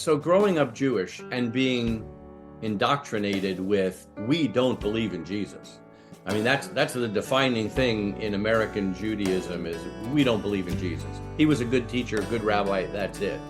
So growing up Jewish and being indoctrinated with, we don't believe in Jesus. I mean, that's the defining thing in American Judaism is we don't believe in Jesus. He was a good teacher, a good rabbi, that's it.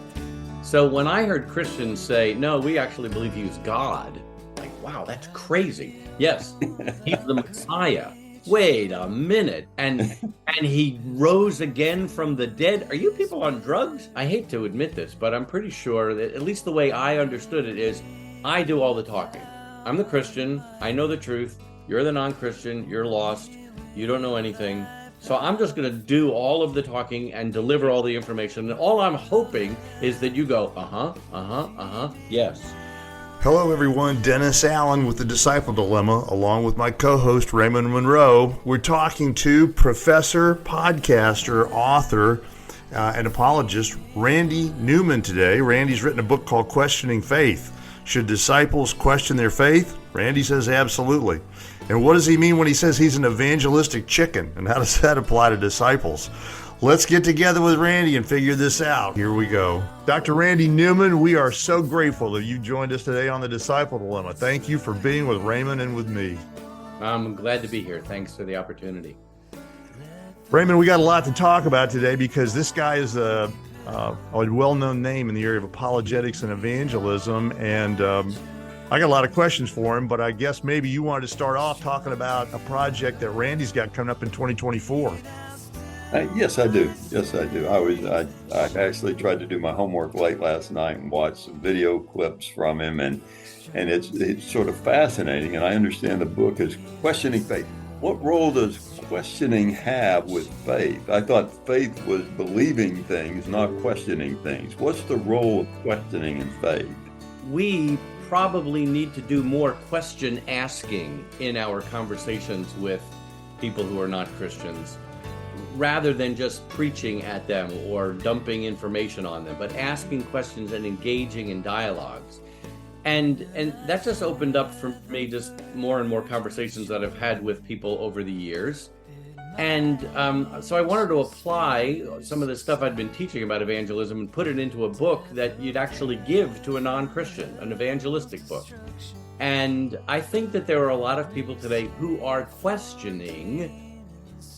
So when I heard Christians say, no, we actually believe he was God, like, wow, that's crazy. Yes, he's the Messiah. Wait a minute. And he rose again from the dead. Are you people on drugs? I hate to admit this, but I'm pretty sure that at least the way I understood it is I do all the talking. I'm the Christian. I know the truth. You're the non-Christian. You're lost. You don't know anything. So I'm just going to do all of the talking and deliver all the information. And all I'm hoping is that you go, yes. Hello, everyone. Dennis Allen with the Disciple Dilemma, along with my co-host Raymond Monroe. We're talking to professor, podcaster, author, and apologist Randy Newman today. Randy's written a book called Questioning Faith. Should disciples question their faith? Randy says absolutely. And what does he mean when he says he's an evangelistic chicken? And how does that apply to disciples? Let's get together with Randy and figure this out. Here we go. Dr. Randy Newman, we are so grateful that you joined us today on the Disciple Dilemma. Thank you for being with Raymond and with me. I'm glad to be here. Thanks for the opportunity. Raymond, we got a lot to talk about today because this guy is a well-known name in the area of apologetics and evangelism, and I got a lot of questions for him, but I guess maybe you wanted to start off talking about a project that Randy's got coming up in 2024. Yes, I do. I actually tried to do my homework late last night and watch some video clips from him, and it's sort of fascinating. And I understand the book is Questioning Faith. What role does questioning have with faith? I thought faith was believing things, not questioning things. What's the role of questioning in faith? We probably need to do more question asking in our conversations with people who are not Christians, rather than just preaching at them or dumping information on them, but asking questions and engaging in dialogues. And that just opened up for me just more and more conversations that I've had with people over the years. And so I wanted to apply some of the stuff I'd been teaching about evangelism and put it into a book that you'd actually give to a non-Christian, an evangelistic book. And I think that there are a lot of people today who are questioning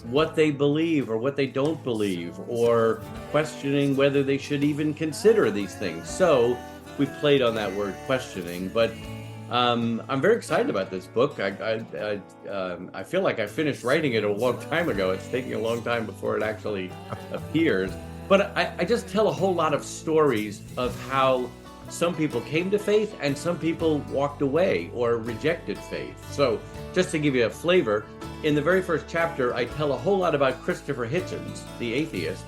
what they believe or what they don't believe, or questioning whether they should even consider these things. So we played on that word questioning, but I'm very excited about this book. I feel like I finished writing it a long time ago. It's taking a long time before it actually appears. But I just tell a whole lot of stories of how some people came to faith and some people walked away or rejected faith. So just to give you a flavor, in the very first chapter, I tell a whole lot about Christopher Hitchens, the atheist,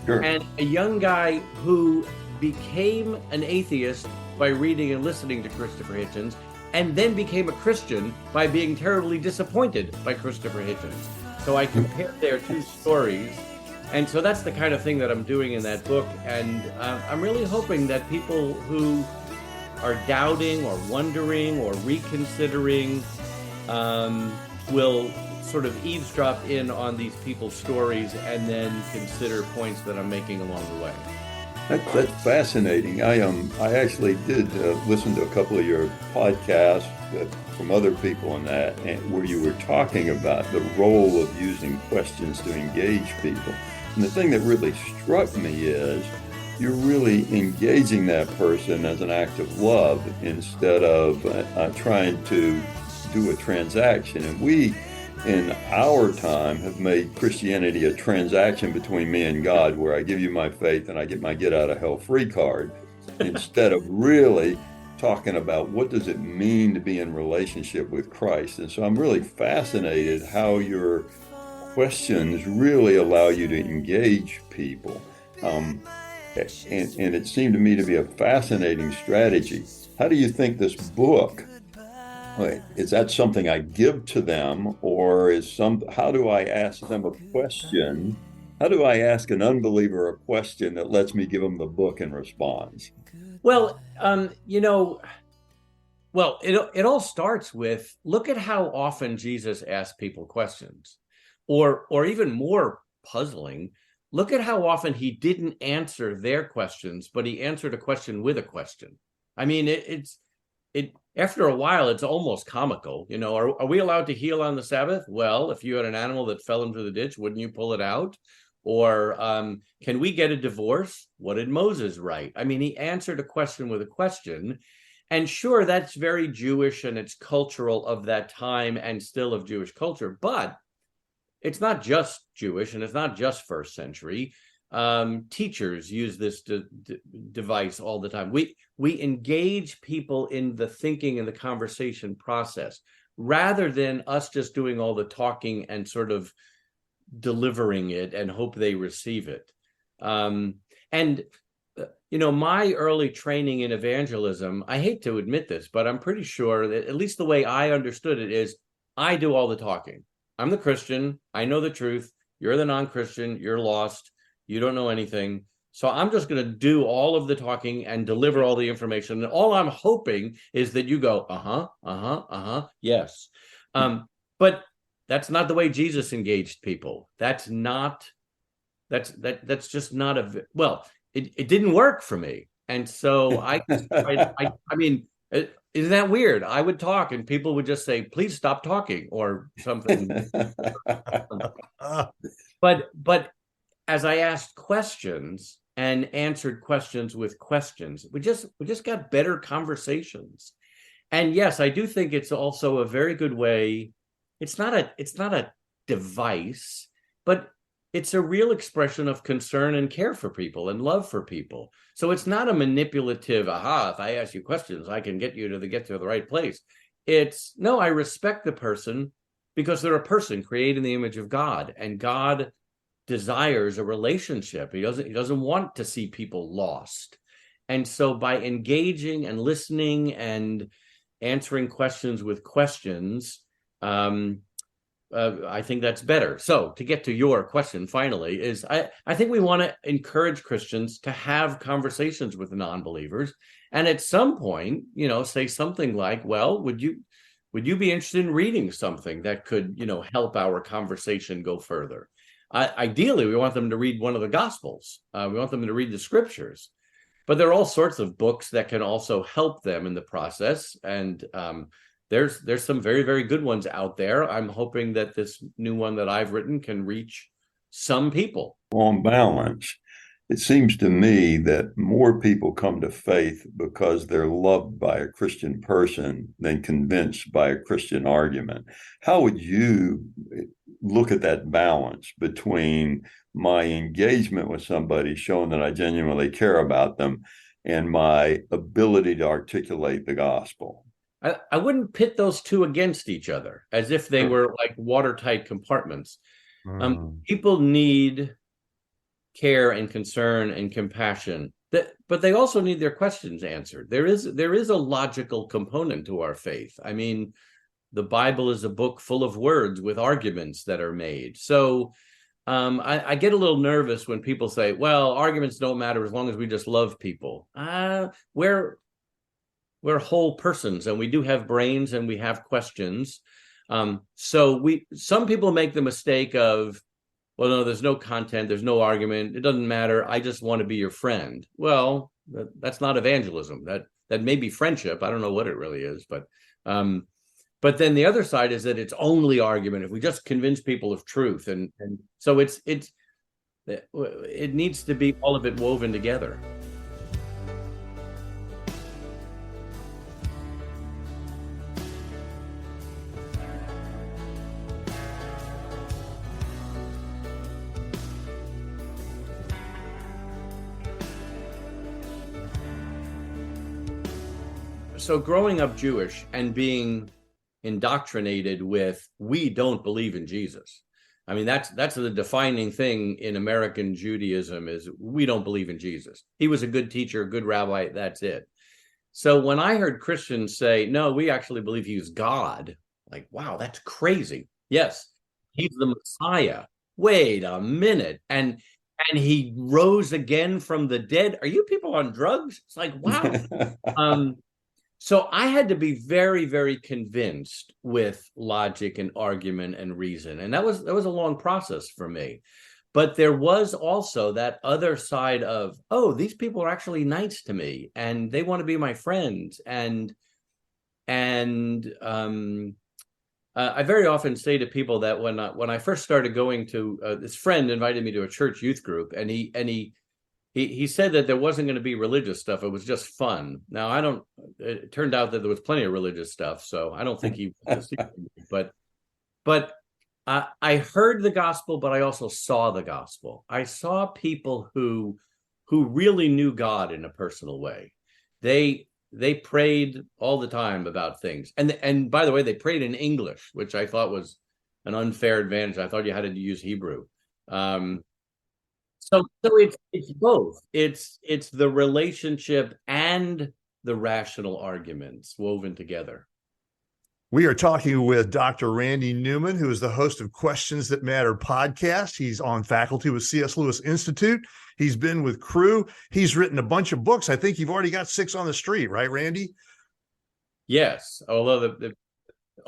Sure. And a young guy who became an atheist by reading and listening to Christopher Hitchens, and then became a Christian by being terribly disappointed by Christopher Hitchens. So I compared their two stories. And so that's the kind of thing that I'm doing in that book. And I'm really hoping that people who are doubting or wondering or reconsidering will sort of eavesdrop in on these people's stories and then consider points that I'm making along the way. That's fascinating. I actually did listen to a couple of your podcasts from other people in that, where you were talking about the role of using questions to engage people. And the thing that really struck me is you're really engaging that person as an act of love instead of trying to do a transaction. And we, in our time, have made Christianity a transaction between me and God, where I give you my faith and I get my get out of hell free card, instead of really talking about what does it mean to be in relationship with Christ. And so I'm really fascinated how your questions really allow you to engage people. And it seemed to me to be a fascinating strategy. How do you think this book, is that something I give to them, or how do I ask them a question? How do I ask an unbeliever a question that lets me give them the book in response? Well, it all starts with, look at how often Jesus asked people questions, or even more puzzling, look at how often he didn't answer their questions, but he answered a question with a question. I mean, it after a while, it's almost comical. You know, are we allowed to heal on the Sabbath? Well, if you had an animal that fell into the ditch, wouldn't you pull it out? Or can we get a divorce? What did Moses write? I mean, he answered a question with a question. And sure, that's very Jewish and it's cultural of that time and still of Jewish culture. But it's not just Jewish and it's not just first century. Teachers use this device all the time. We engage people in the thinking and the conversation process rather than us just doing all the talking and sort of delivering it and hope they receive it. You know, my early training in evangelism, I hate to admit this, but I'm pretty sure that at least the way I understood it is I do all the talking. I'm the Christian. I know the truth. You're the non-Christian. You're lost. You don't know anything. So I'm just going to do all of the talking and deliver all the information. And all I'm hoping is that you go, yes. But that's not the way Jesus engaged people. That's just not well, it didn't work for me. And so I mean, isn't that weird? I would talk and people would just say, please stop talking or something. But as I asked questions and answered questions with questions, we just got better conversations. And yes, I do think it's also a very good way. It's not a device, but it's a real expression of concern and care for people and love for people. So it's not a manipulative, if I ask you questions, I can get to the right place. It's, no, I respect the person because they're a person created in the image of God, and God desires a relationship. He doesn't want to see people lost. And so by engaging and listening and answering questions with questions, I think that's better. So to get to your question finally is I think we want to encourage Christians to have conversations with non-believers. And at some point, you know, say something like, well, would you be interested in reading something that could, you know, help our conversation go further? Ideally, we want them to read one of the Gospels. We want them to read the Scriptures. But there are all sorts of books that can also help them in the process. And there's some very, very good ones out there. I'm hoping that this new one that I've written can reach some people. On balance, it seems to me that more people come to faith because they're loved by a Christian person than convinced by a Christian argument. How would you look at that balance between my engagement with somebody, showing that I genuinely care about them, and my ability to articulate the gospel? I wouldn't pit those two against each other as if they were like watertight compartments. People need care and concern and compassion, but they also need their questions answered. There is a logical component to our faith. I mean, the Bible is a book full of words with arguments that are made. So I get a little nervous when people say, well, arguments don't matter as long as we just love people. We're whole persons and we do have brains and we have questions. So some people make the mistake of, well, no, there's no content, there's no argument, it doesn't matter, I just want to be your friend. Well, that's not evangelism. That may be friendship. I don't know what it really is, but then the other side is that it's only argument if we just convince people of truth, and so it needs to be all of it woven together. So growing up Jewish and being indoctrinated with, we don't believe in Jesus. I mean, that's the defining thing in American Judaism is we don't believe in Jesus. He was a good teacher, a good rabbi, that's it. So when I heard Christians say, no, we actually believe he's God, like, wow, that's crazy. Yes, he's the Messiah. Wait a minute. And he rose again from the dead. Are you people on drugs? It's like, wow. So I had to be very, very convinced with logic and argument and reason. And that was a long process for me. But there was also that other side of, oh, these people are actually nice to me and they want to be my friends. And I very often say to people that when I first started going to this friend invited me to a church youth group, and he said that there wasn't going to be religious stuff. It was just fun. Now, it turned out that there was plenty of religious stuff, so I don't think he was but I heard the gospel, but I also saw the gospel. I saw people who really knew God in a personal way. They prayed all the time about things, and by the way, they prayed in English, which I thought was an unfair advantage. I thought you had to use Hebrew. So it's both. It's the relationship and the rational arguments woven together. We are talking with Dr. Randy Newman, who is the host of Questions That Matter podcast. He's on faculty with C.S. Lewis Institute. He's been with Cru. He's written a bunch of books. I think you've already got 6 on the street, right, Randy? Yes, although the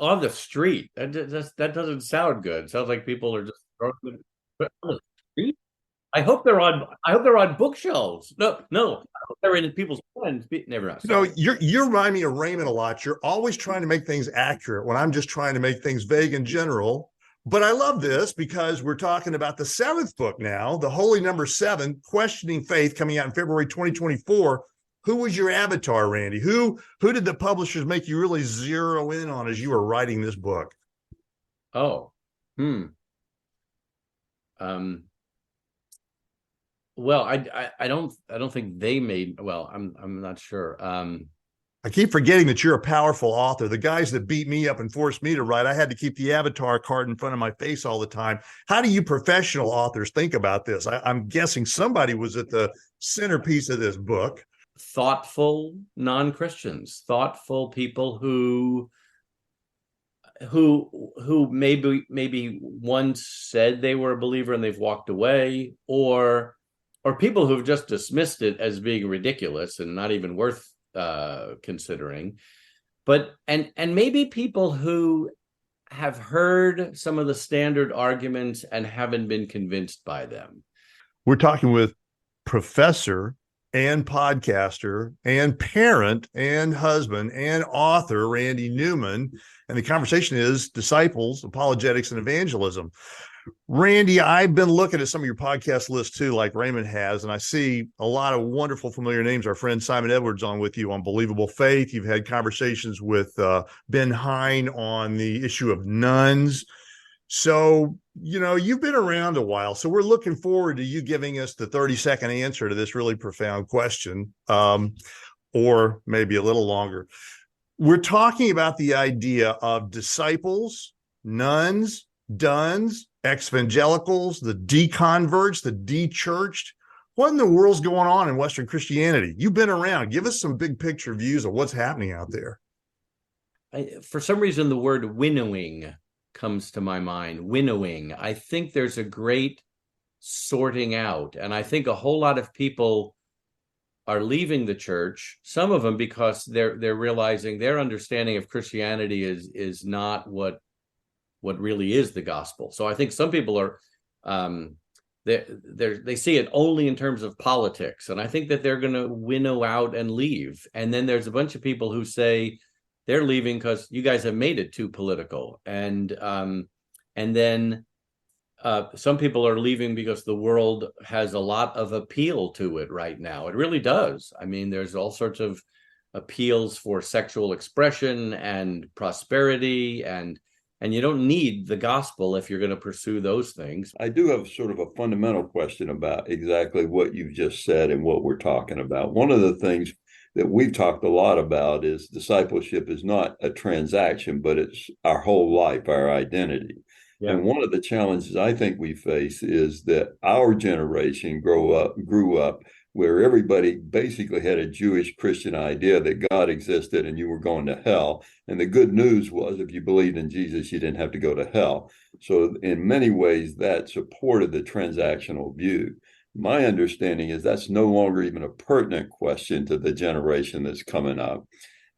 on the street, that doesn't sound good. It sounds like people are just throwing them on the street. I hope they're on bookshelves. No, I hope they're in people's hands. Never mind. No, you remind me of Raymond a lot. You're always trying to make things accurate when I'm just trying to make things vague and general. But I love this because we're talking about the 7th book now, the Holy Number 7, Questioning Faith, coming out in February 2024. Who was your avatar, Randy? Who did the publishers make you really zero in on as you were writing this book? Oh, well, I don't think they made. Well, I'm not sure. I keep forgetting that you're a powerful author. The guys that beat me up and forced me to write, I had to keep the avatar card in front of my face all the time. How do you professional authors think about this? I'm guessing somebody was at the centerpiece of this book. Thoughtful non-Christians, thoughtful people who maybe once said they were a believer and they've walked away, or people who've just dismissed it as being ridiculous and not even worth considering. But and maybe people who have heard some of the standard arguments and haven't been convinced by them. We're talking with professor and podcaster and parent and husband and author Randy Newman, and the conversation is disciples, apologetics, and evangelism. Randy, I've been looking at some of your podcast lists too, like Raymond has, and I see a lot of wonderful familiar names. Our friend Simon Edwards on with you on Believable Faith. You've had conversations with Ben Hine on the issue of nuns. So, you've been around a while. So we're looking forward to you giving us the 30-second answer to this really profound question, or maybe a little longer. We're talking about the idea of disciples, nuns, duns, evangelicals, the deconverts, the de-churched. What in the world's going on in Western Christianity? You've been around. Give us some big picture views of what's happening out there. For some reason, the word winnowing comes to my mind. Winnowing. I think there's a great sorting out, and I think a whole lot of people are leaving the church. Some of them because they're realizing their understanding of Christianity is not what really is the gospel. So I think some people are they see it only in terms of politics, and I think that they're going to winnow out and leave. And then there's a bunch of people who say they're leaving because you guys have made it too political, and then some people are leaving because the world has a lot of appeal to it right now. It really does. I mean, there's all sorts of appeals for sexual expression and prosperity, and you don't need the gospel if you're going to pursue those things. I do have sort of a fundamental question about exactly what you've just said and what we're talking about. One of the things that we've talked a lot about is discipleship is not a transaction, but it's our whole life, our identity. Yeah. And one of the challenges I think we face is that our generation grew up where everybody basically had a Jewish Christian idea that God existed and you were going to hell. And the good news was if you believed in Jesus, you didn't have to go to hell. So in many ways, that supported the transactional view. My understanding is that's no longer even a pertinent question to the generation that's coming up.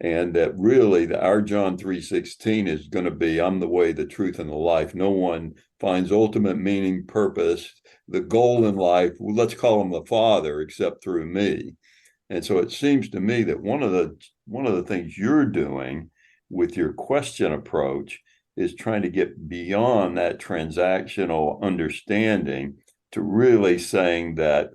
and that really our John 3:16 is going to be, I'm the way, the truth, and the life. No one finds ultimate meaning, purpose, the goal in life, well, let's call him the Father, except through me. And so it seems to me that one of the things you're doing with your question approach is trying to get beyond that transactional understanding to really saying that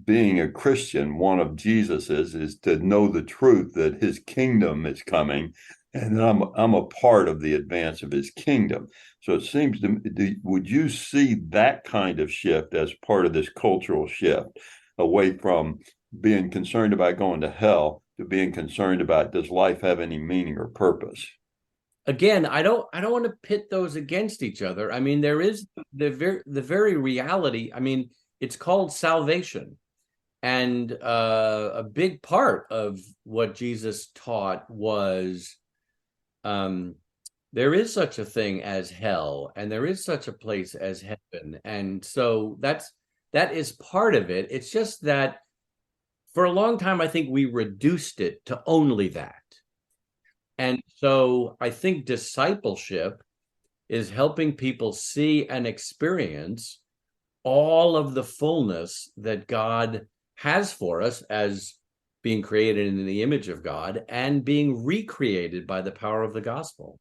being a Christian, one of Jesus's, is to know the truth that his kingdom is coming, and I'm a part of the advance of his kingdom. So it seems to me, would you see that kind of shift as part of this cultural shift away from being concerned about going to hell to being concerned about, does life have any meaning or purpose? Again, I don't want to pit those against each other. I mean, there is the very reality. I mean, it's called salvation. And a big part of what Jesus taught was there is such a thing as hell, and there is such a place as heaven. And so that is part of it. It's just that for a long time, I think we reduced it to only that. And so I think discipleship is helping people see and experience all of the fullness that God has for us as being created in the image of God and being recreated by the power of the gospel.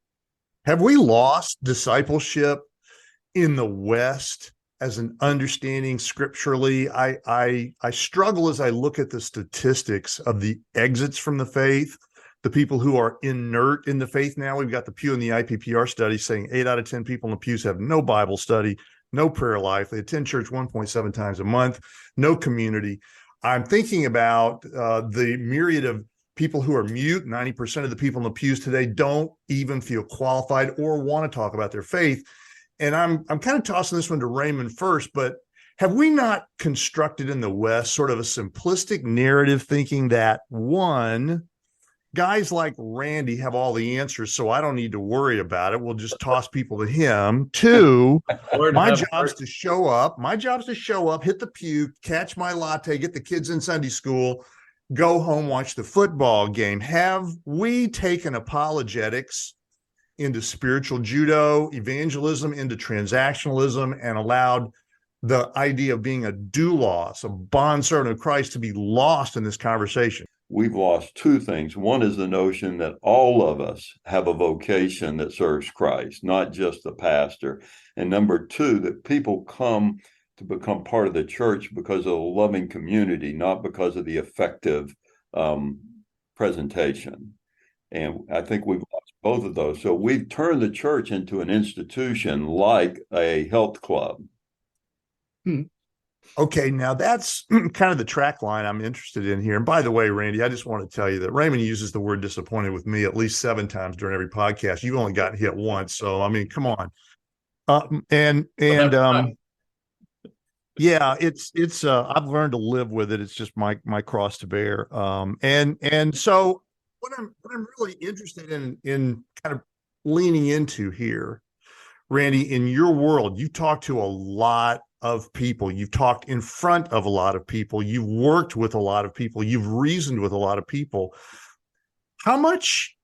Have we lost discipleship in the West as an understanding scripturally? I struggle as I look at the statistics of the exits from the faith, the people who are inert in the faith now. We've got the Pew and the IPPR study saying 8 out of 10 people in the pews have no Bible study, no prayer life. They attend church 1.7 times a month, no community. I'm thinking about the myriad of people who are mute. 90% of the people in the pews today don't even feel qualified or want to talk about their faith. And I'm kind of tossing this one to Raymond first, but have we not constructed in the West sort of a simplistic narrative thinking that, one, guys like Randy have all the answers, so I don't need to worry about it. We'll just toss people to him. Two, my job's to show up. My job's to show up, hit the pew, catch my latte, get the kids in Sunday school, go home, watch the football game. Have we taken apologetics into spiritual judo, evangelism into transactionalism, and allowed the idea of being a doulos, a bondservant of Christ, to be lost in this conversation? We've lost two things. One is the notion that all of us have a vocation that serves Christ, not just the pastor. And number two, that people come to become part of the church because of a loving community, not because of the effective presentation. And I think we've lost both of those. So we've turned the church into an institution like a health club. Okay, now that's kind of the track line I'm interested in here. And by the way, Randy, I just want to tell you that Raymond uses the word disappointed with me at least 7 times during every podcast. You've only gotten hit once. So, I mean, come on. Yeah, it's I've learned to live with it. It's just my cross to bear. And so what I'm really interested in kind of leaning into here, Randy, in your world, you talk to a lot of people. You've talked in front of a lot of people. You've worked with a lot of people. You've reasoned with a lot of people. How much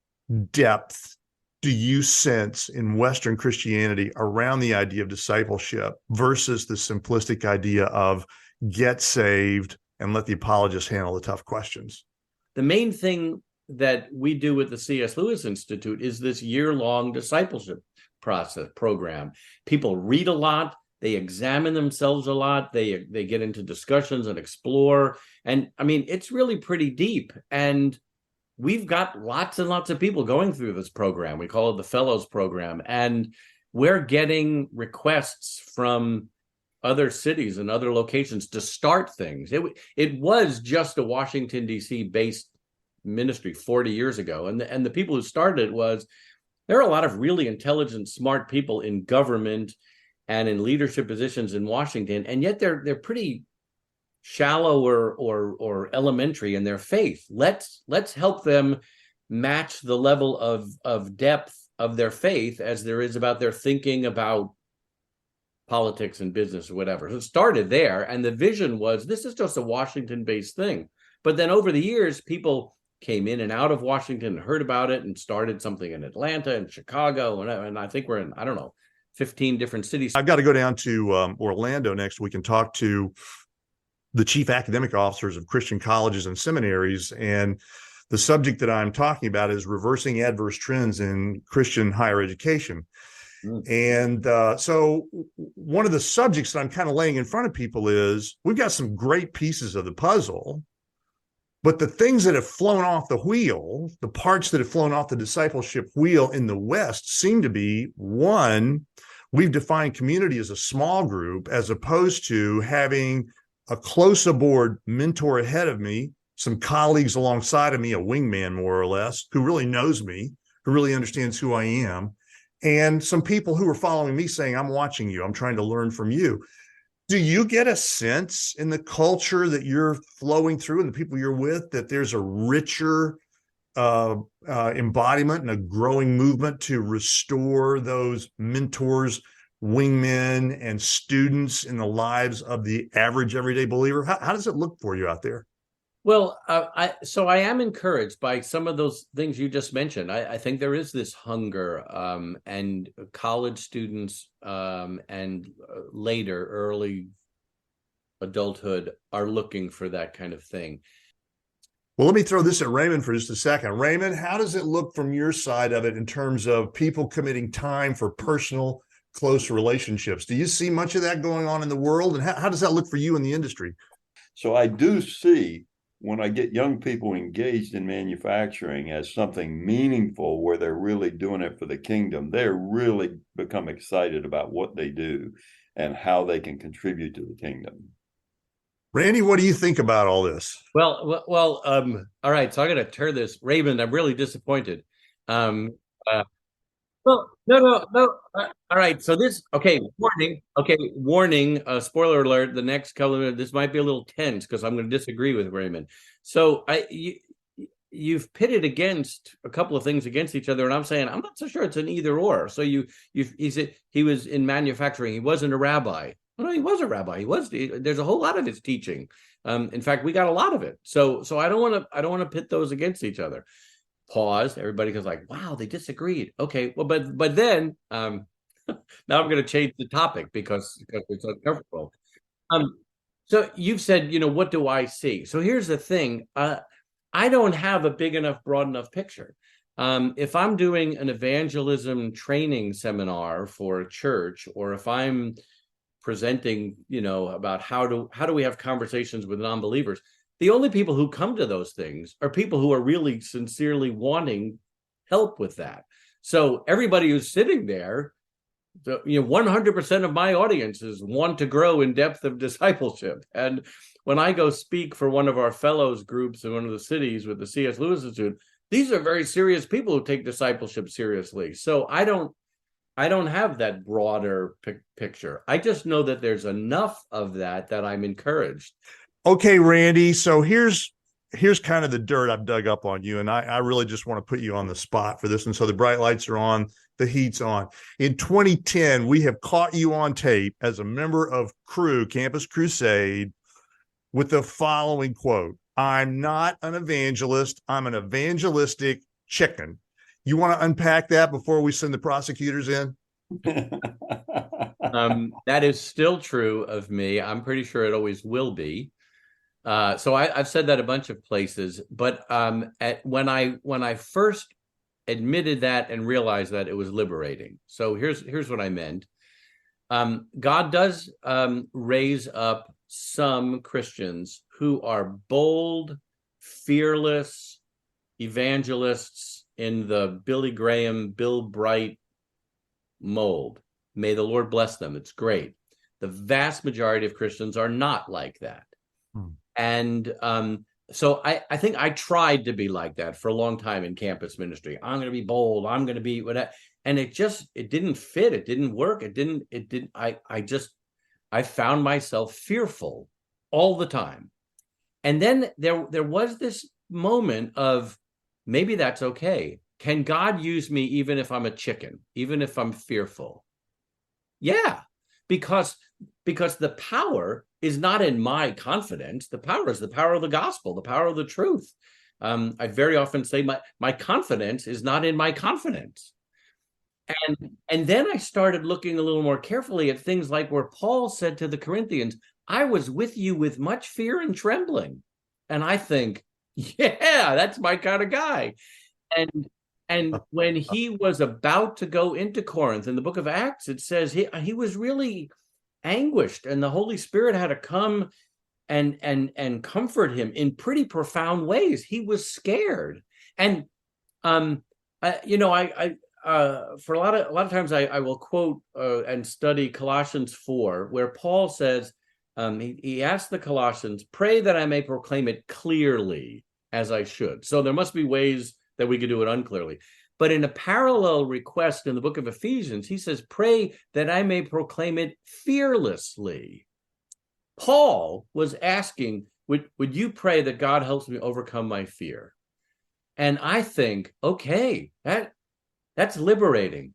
depth do you sense in Western Christianity around the idea of discipleship versus the simplistic idea of get saved and let the apologist handle the tough questions? The main thing that we do with the C.S. Lewis Institute is this year-long discipleship program. People read a lot. They examine themselves a lot. They get into discussions and explore. And I mean, it's really pretty deep. And we've got lots and lots of people going through this program. We call it the Fellows Program. And we're getting requests from other cities and other locations to start things. It was just a Washington, D.C. based ministry 40 years ago. And the people who started it there are a lot of really intelligent, smart people in government and in leadership positions in Washington, and yet they're pretty shallow or elementary in their faith. Let's help them match the level of depth of their faith as there is about their thinking about politics and business or whatever. So it started there, and the vision was this is just a Washington-based thing. But then over the years, people came in and out of Washington and heard about it and started something in Atlanta and Chicago. And I think we're in, I don't know, 15 different cities. I've got to go down to Orlando next week and talk to the chief academic officers of Christian colleges and seminaries. And the subject that I'm talking about is reversing adverse trends in Christian higher education. And so one of the subjects that I'm kind of laying in front of people is we've got some great pieces of the puzzle, but the things that have flown off the wheel, the parts that have flown off the discipleship wheel in the West seem to be, one, we've defined community as a small group as opposed to having a close aboard mentor ahead of me, some colleagues alongside of me, a wingman more or less, who really knows me, who really understands who I am, and some people who are following me saying, I'm watching you, I'm trying to learn from you. Do you get a sense in the culture that you're flowing through and the people you're with that there's a richer embodiment and a growing movement to restore those mentors, wingmen, and students in the lives of the average everyday believer? How does it look for you out there? Well, I am encouraged by some of those things you just mentioned. I think there is this hunger, and college students and later early adulthood are looking for that kind of thing. Well, let me throw this at Raymond for just a second. Raymond, how does it look from your side of it in terms of people committing time for personal, close relationships? Do you see much of that going on in the world? And how does that look for you in the industry? So I do see, when I get young people engaged in manufacturing as something meaningful where they're really doing it for the kingdom, they're really become excited about what they do and how they can contribute to the kingdom. Randy, what do you think about all this? Well, all right. So I'm going to turn this, Raymond. I'm really disappointed. Well, no. All right. So this, warning. Warning. Spoiler alert. The next color, this might be a little tense because I'm going to disagree with Raymond. So you've pitted against a couple of things against each other, and I'm saying I'm not so sure it's an either or. So he said he was in manufacturing. He wasn't a rabbi. Well, no, he was a rabbi. There's a whole lot of his teaching. In fact, we got a lot of it. So I don't want to pit those against each other. Pause. Everybody goes like, wow, they disagreed. Okay, well, but then now I'm going to change the topic because it's uncomfortable. So you've said, what do I see? So here's the thing. I don't have a big enough, broad enough picture. If I'm doing an evangelism training seminar for a church, or if I'm presenting, about how do we have conversations with non-believers, the only people who come to those things are people who are really sincerely wanting help with that. So everybody who's sitting there, 100% of my audiences want to grow in depth of discipleship. And when I go speak for one of our fellows groups in one of the cities with the C.S. Lewis Institute, these are very serious people who take discipleship seriously. So I don't have that broader picture. I just know that there's enough of that I'm encouraged. Okay, Randy. So here's kind of the dirt I've dug up on you, and I really just want to put you on the spot for this. And so the bright lights are on, the heat's on. In 2010, we have caught you on tape as a member of Campus Crusade, with the following quote: "I'm not an evangelist. I'm an evangelistic chicken." You want to unpack that before we send the prosecutors in? That is still true of me. I'm pretty sure it always will be. So I've said that a bunch of places, but when I first admitted that and realized that, it was liberating. So here's what I meant. God does raise up some Christians who are bold, fearless evangelists in the Billy Graham, Bill Bright mold. May the Lord bless them. It's great. The vast majority of Christians are not like that. And so I think I tried to be like that for a long time in campus ministry. I'm going to be bold. I'm going to be whatever. And it didn't fit. It didn't work. I found myself fearful all the time. And then there was this moment of, maybe that's okay. Can God use me even if I'm a chicken, even if I'm fearful? Yeah, because the power is not in my confidence. The power is the power of the gospel, the power of the truth. I very often say my confidence is not in my confidence. And then I started looking a little more carefully at things like where Paul said to the Corinthians, I was with you with much fear and trembling. And I think, yeah, that's my kind of guy. And when he was about to go into Corinth in the book of Acts, it says he was really anguished, and the Holy Spirit had to come and comfort him in pretty profound ways. He was scared. And for a lot of times I will quote and study Colossians 4, where Paul says, he asked the Colossians, pray that I may proclaim it clearly as I should. So there must be ways that we could do it unclearly. But in a parallel request in the book of Ephesians, he says, pray that I may proclaim it fearlessly. Paul was asking, would you pray that God helps me overcome my fear? And I think, okay, that's liberating.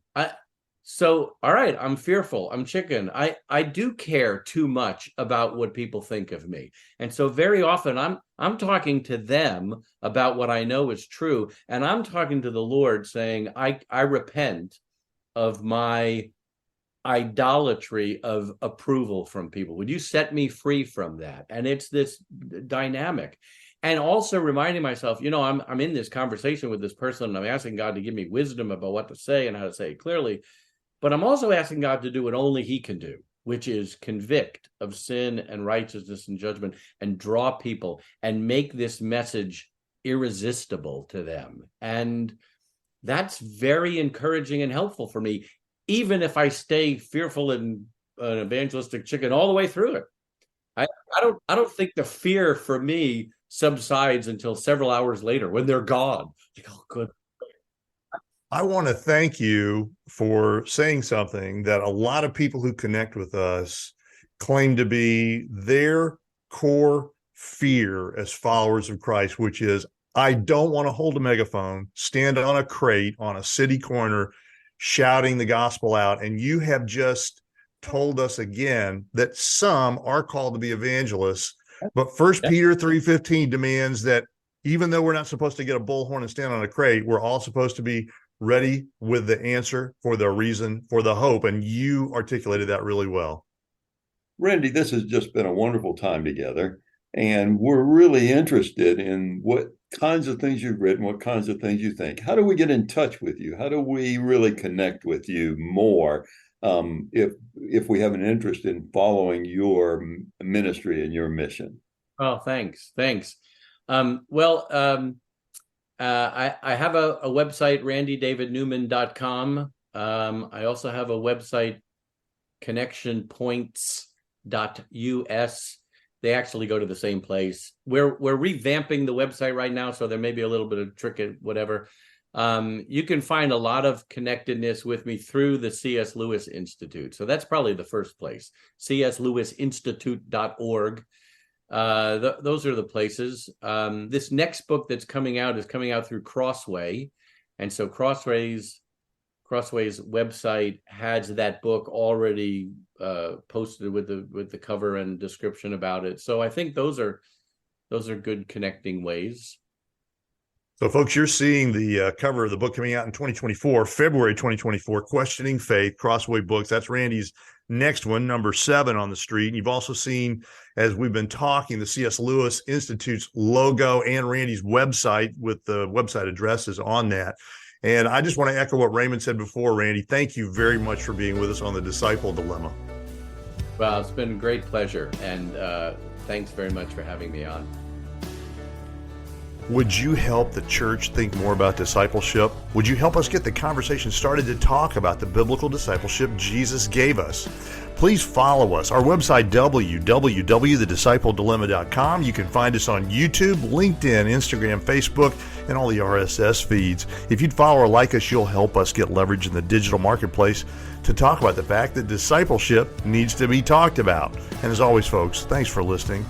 So, all right, I'm fearful. I'm chicken. I do care too much about what people think of me. And so very often I'm talking to them about what I know is true. And I'm talking to the Lord saying, I repent of my idolatry of approval from people. Would you set me free from that? And it's this dynamic. And also reminding myself, I'm in this conversation with this person, and I'm asking God to give me wisdom about what to say and how to say it clearly. But I'm also asking God to do what only he can do, which is convict of sin and righteousness and judgment and draw people and make this message irresistible to them. And that's very encouraging and helpful for me, even if I stay fearful and an evangelistic chicken all the way through it. I don't think the fear for me subsides until several hours later when they're gone. Like, oh, good. I want to thank you for saying something that a lot of people who connect with us claim to be their core fear as followers of Christ, which is, I don't want to hold a megaphone, stand on a crate on a city corner, shouting the gospel out. And you have just told us again that some are called to be evangelists, but 1 Peter 3:15 demands that even though we're not supposed to get a bullhorn and stand on a crate, we're all supposed to be ready with the answer, for the reason, for the hope. And you articulated that really well. Randy, this has just been a wonderful time together. And we're really interested in what kinds of things you've written, what kinds of things you think. How do we get in touch with you? How do we really connect with you more if we have an interest in following your ministry and your mission? Oh, thanks. I have a website, randydavidnewman.com. I also have a website, connectionpoints.us. They actually go to the same place. We're revamping the website right now, so there may be a little bit of trick at whatever. You can find a lot of connectedness with me through the C.S. Lewis Institute. So that's probably the first place, cslewisinstitute.org. Those are the places. This next book that's coming out is coming out through Crossway. And so Crossway's website has that book already posted with the cover and description about it. So I think those are good connecting ways. So folks, you're seeing the cover of the book coming out in 2024, February 2024, Questioning Faith, Crossway Books. That's Randy's next one, number 7 on the street. And you've also seen, as we've been talking, the C.S. Lewis Institute's logo and Randy's website with the website addresses on that. And I just want to echo what Raymond said before, Randy. Thank you very much for being with us on the Disciple Dilemma. Well, it's been a great pleasure. And thanks very much for having me on. Would you help the church think more about discipleship? Would you help us get the conversation started to talk about the biblical discipleship Jesus gave us? Please follow us. Our website, www.thediscipledilemma.com. You can find us on YouTube, LinkedIn, Instagram, Facebook, and all the RSS feeds. If you'd follow or like us, you'll help us get leverage in the digital marketplace to talk about the fact that discipleship needs to be talked about. And as always, folks, thanks for listening.